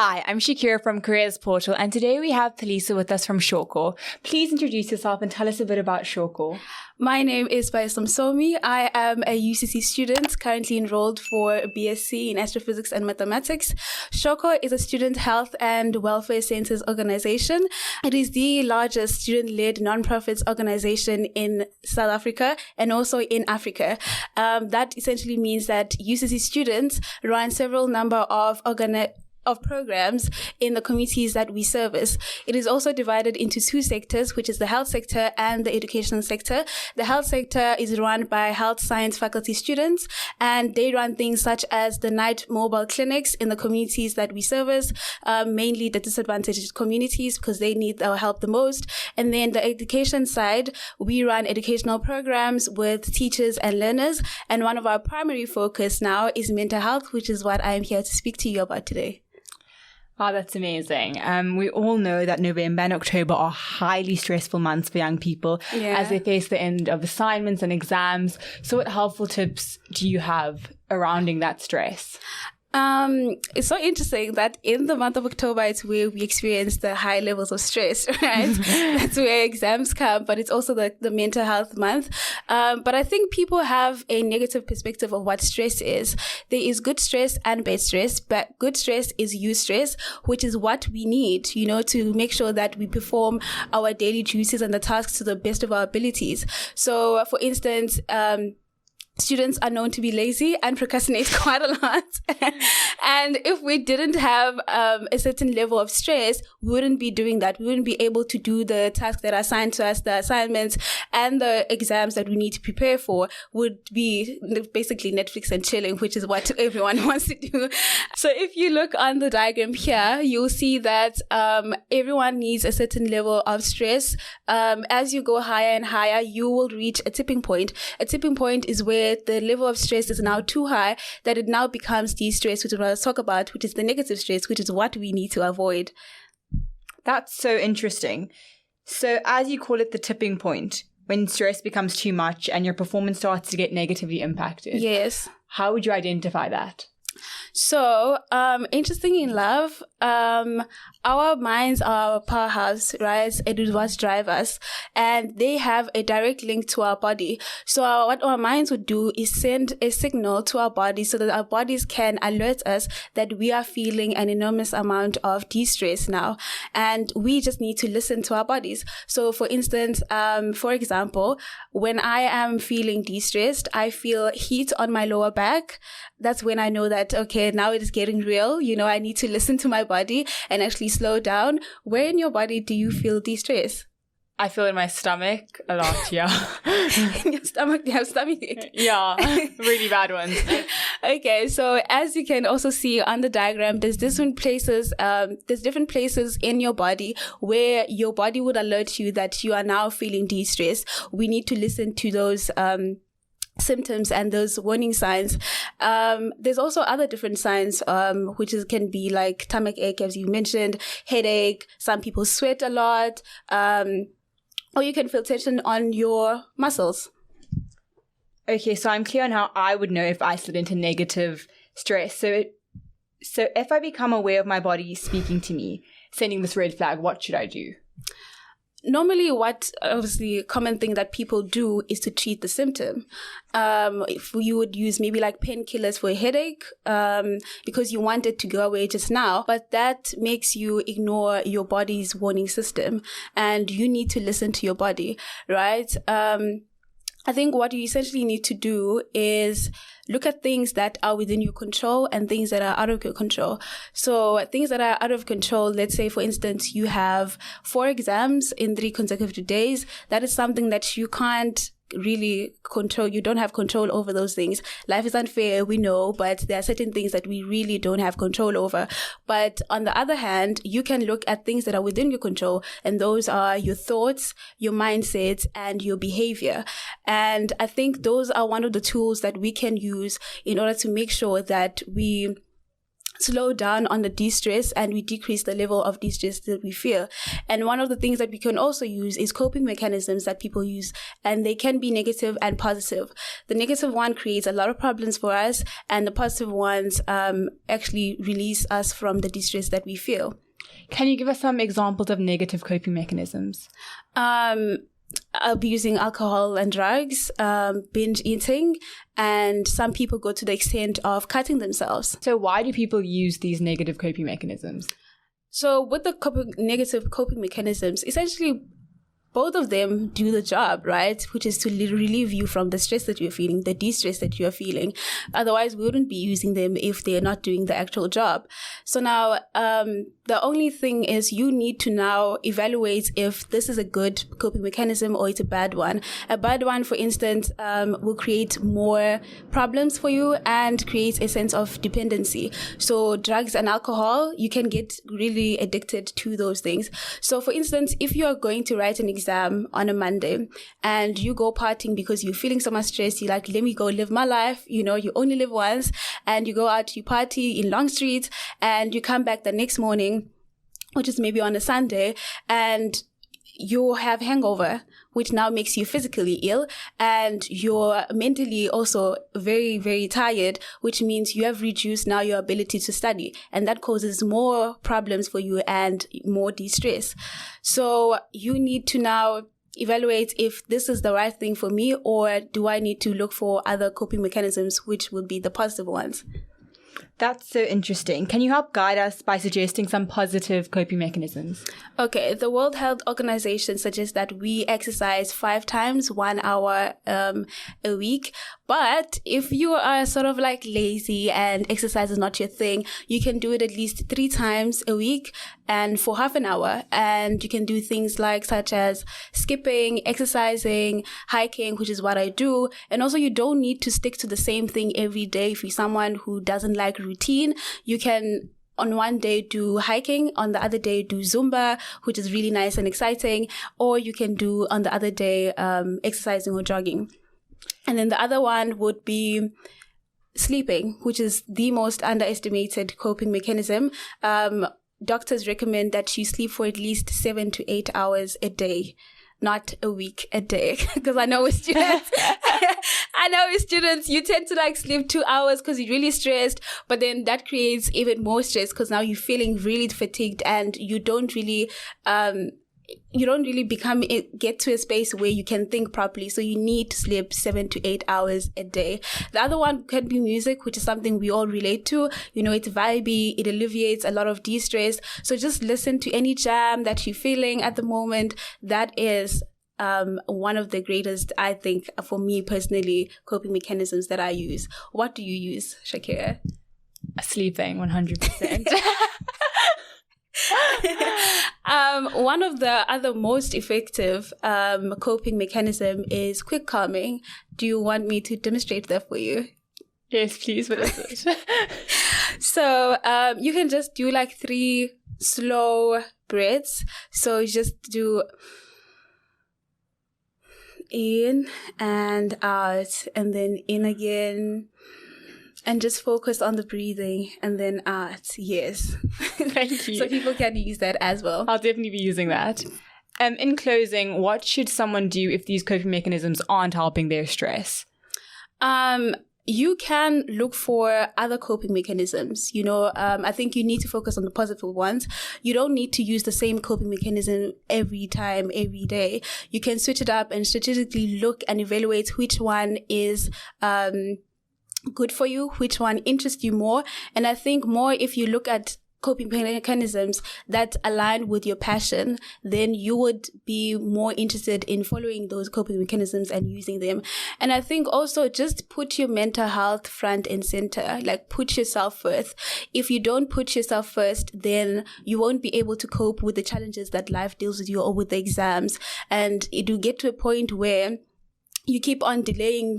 Hi, I'm Shakeerah from Careers Portal, and today we have Palesa with us from SHAWCO. Please introduce yourself and tell us a bit about SHAWCO. My name is Palesa. I am a UCC student currently enrolled for BSc in Astrophysics and Mathematics. SHAWCO is a student health and welfare centers organization. It is the largest student-led non-profit organization in South Africa and also in Africa. That essentially means that UCC students run several number of programs in the communities that we service. It is also divided into two sectors, which is the health sector and the educational sector. The health sector is run by health science faculty students, and they run things such as the night mobile clinics in the communities that we service, mainly the disadvantaged communities because they need our help the most. And then the education side, we run educational programs with teachers and learners. And one of our primary focus now is mental health, which is what I am here to speak to you about today. Wow, that's amazing. We all know that November and October are highly stressful months for young people as they face the end of assignments and exams. So what helpful tips do you have surrounding that stress? It's so interesting that in the month of October, it's where we experience the high levels of stress, right? That's where exams come, but it's also the mental health month. But I think people have a negative perspective of what stress is. There is good stress and bad stress, but good stress is eustress, which is what we need, to make sure that we perform our daily duties and the tasks to the best of our abilities. So, for instance, students are known to be lazy and procrastinate quite a lot. And if we didn't have a certain level of stress, we wouldn't be doing that. We wouldn't be able to do the tasks that are assigned to us, the assignments and the exams that we need to prepare for would be basically Netflix and chilling, which is what everyone wants to do. So if you look on the diagram here, you'll see that everyone needs a certain level of stress. As you go higher and higher, you will reach a tipping point. A tipping point is where the level of stress is now too high that it now becomes de-stress, which is what I'll talk about, which is the negative stress, which is what we need to avoid. That's so interesting. So as you call it, the tipping point, when stress becomes too much and your performance starts to get negatively impacted. Yes. How would you identify that? So, interestingly enough, our minds are our powerhouse, right? It is what drives us, and they have a direct link to our body. So what our minds would do is send a signal to our bodies so that our bodies can alert us that we are feeling an enormous amount of de-stress now, and we just need to listen to our bodies. So for instance, for example, when I am feeling de-stressed, I feel heat on my lower back. That's when I know that, okay, now it is getting real. I need to listen to my body and actually slow down. Where in your body do you feel de-stress? I feel in my stomach a lot, yeah. In your stomach, you have stomachache? Yeah, really bad ones. Okay, so as you can also see on the diagram, there's different places in your body where your body would alert you that you are now feeling de-stress. We need to listen to those symptoms and those warning signs. There's also other different signs, which can be like stomach ache, as you mentioned, headache. Some people sweat a lot, or you can feel tension on your muscles. Okay, so I'm clear on how I would know if I slid into negative stress. So if I become aware of my body speaking to me, sending this red flag, what should I do? Normally, obviously, a common thing that people do is to treat the symptom. If you would use maybe like painkillers for a headache, because you want it to go away just now, but that makes you ignore your body's warning system, and you need to listen to your body, right? I think what you essentially need to do is look at things that are within your control and things that are out of your control. So things that are out of control, let's say, for instance, you have 4 exams in 3 consecutive days. That is something that you can't really control. You don't have control over those things. Life is unfair, we know, but there are certain things that we really don't have control over. But on the other hand, you can look at things that are within your control, and those are your thoughts, your mindsets, and your behavior. And I think those are one of the tools that we can use in order to make sure that we slow down on the de-stress, and we decrease the level of de-stress that we feel. And one of the things that we can also use is coping mechanisms that people use, and they can be negative and positive. The negative one creates a lot of problems for us, and the positive ones actually release us from the de-stress that we feel. Can you give us some examples of negative coping mechanisms? Abusing alcohol and drugs, binge eating, and some people go to the extent of cutting themselves. So why do people use these negative coping mechanisms? So with the negative coping mechanisms, essentially both of them do the job, right? Which is to relieve you from the stress that you're feeling, the de-stress that you're feeling. Otherwise, we wouldn't be using them if they're not doing the actual job. So now, the only thing is you need to now evaluate if this is a good coping mechanism or it's a bad one. A bad one, for instance, will create more problems for you and create a sense of dependency. So drugs and alcohol, you can get really addicted to those things. So for instance, if you are going to write an exam on a Monday and you go partying because you're feeling so much stress, you're like, let me go live my life. You know, you only live once, and you go out, you party in Long Street, and you come back the next morning, which is maybe on a Sunday, and you have hangover, which now makes you physically ill, and you're mentally also very, very tired, which means you have reduced now your ability to study, and that causes more problems for you and more de-stress. So you need to now evaluate if this is the right thing for me, or do I need to look for other coping mechanisms, which would be the positive ones. That's so interesting. Can you help guide us by suggesting some positive coping mechanisms? Okay, the World Health Organization suggests that we exercise 5 times 1 hour a week. But if you are sort of like lazy and exercise is not your thing, you can do it at least 3 times a week and for half an hour. And you can do things like such as skipping, exercising, hiking, which is what I do. And also you don't need to stick to the same thing every day. If you're someone who doesn't like routine, you can on one day do hiking, on the other day do Zumba, which is really nice and exciting, or you can do on the other day exercising or jogging. And then the other one would be sleeping, which is the most underestimated coping mechanism. Doctors recommend that you sleep for at least 7 to 8 hours a day, not a week, a day. Because I know with students, you tend to like sleep 2 hours because you're really stressed, but then that creates even more stress because now you're feeling really fatigued and you don't really get to a space where you can think properly. So you need to sleep 7 to 8 hours a day. The other one can be music, which is something we all relate to. You know, it's vibey, it alleviates a lot of de-stress. So just listen to any jam that you're feeling at the moment. That is one of the greatest, I think, for me personally, coping mechanisms that I use. What do you use, Shakeerah? Sleeping, 100%. One of the other most effective coping mechanism is quick calming. Do you want me to demonstrate that for you? Yes, please. What is it? So you can just do like 3 slow breaths. So you just do in and out, and then in again. And just focus on the breathing and then out. Yes. Thank you. So people can use that as well. I'll definitely be using that. In closing, what should someone do if these coping mechanisms aren't helping their stress? You can look for other coping mechanisms. You know, I think you need to focus on the positive ones. You don't need to use the same coping mechanism every time, every day. You can switch it up and strategically look and evaluate which one is good for you, which one interests you more. And I think more if you look at coping mechanisms that align with your passion, then you would be more interested in following those coping mechanisms and using them. And I think also just put your mental health front and center, like put yourself first. If you don't put yourself first, then you won't be able to cope with the challenges that life deals with you or with the exams. And it will get to a point where you keep on delaying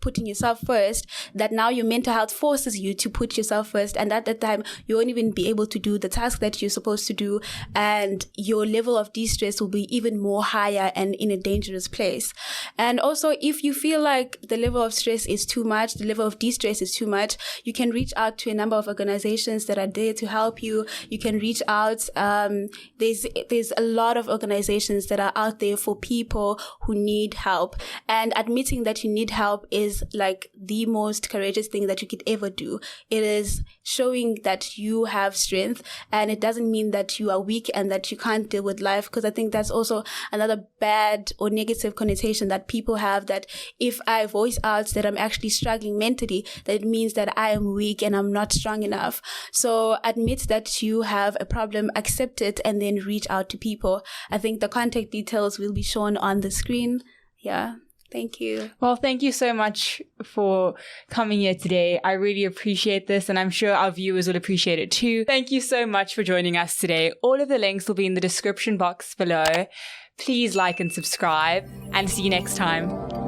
putting yourself first, that now your mental health forces you to put yourself first. And at that time, you won't even be able to do the task that you're supposed to do. And your level of de-stress will be even more higher and in a dangerous place. And also, if you feel like the level of stress is too much, the level of de-stress is too much, you can reach out to a number of organizations that are there to help you. You can reach out. There's a lot of organizations that are out there for people who need help. And admitting that you need help is like the most courageous thing that you could ever do. It is showing that you have strength, and it doesn't mean that you are weak and that you can't deal with life, because I think that's also another bad or negative connotation that people have, that if I voice out that I'm actually struggling mentally, that it means that I am weak and I'm not strong enough. So admit that you have a problem, accept it, and then reach out to people. I think the contact details will be shown on the screen. Yeah. Thank you. Well, thank you so much for coming here today. I really appreciate this, and I'm sure our viewers will appreciate it too. Thank you so much for joining us today. All of the links will be in the description box below. Please like and subscribe, and see you next time.